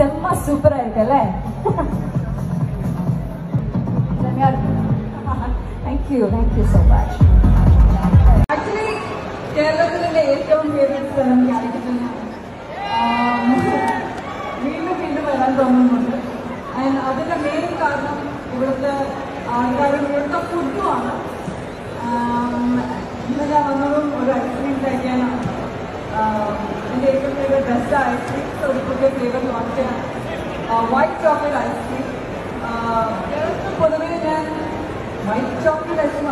സെമ്മ super ആയിരിക്കും അല്ലേ? Thank you so much. Actually കേരളത്തിലെ ഏറ്റവും ഫേവറേറ്റ് സ്ഥലം കാലിക്കറ്റ് വീണ്ടും വീണ്ടും വരാൻ തോന്നുന്നുണ്ട്. ആൻഡ് അതിന്റെ മെയിൻ കാരണം ഇവിടുത്തെ ആൾക്കാരും ഇവിടുത്തെ ഫുഡുമാണ്. ഇന്ന് ഞാൻ വന്നതും ഒരു ഐസ്ക്രീം കഴിക്കാനാണ്. എൻ്റെ ഏറ്റവും ഫേവറേറ്റ് ബെസ്റ്റ് ഐസ്ക്രീം ഒരു പുതിയ ഫ്ലേവർ ലോഞ്ച് ചെയ്യാൻ വൈറ്റ് ചോക്ലേറ്റ് ഐസ്ക്രീം. കേരളത്തിൽ പൊതുവേ ഞാൻ വൈറ്റ് ചോക്ലേറ്റ് ഐസ്ക്രീം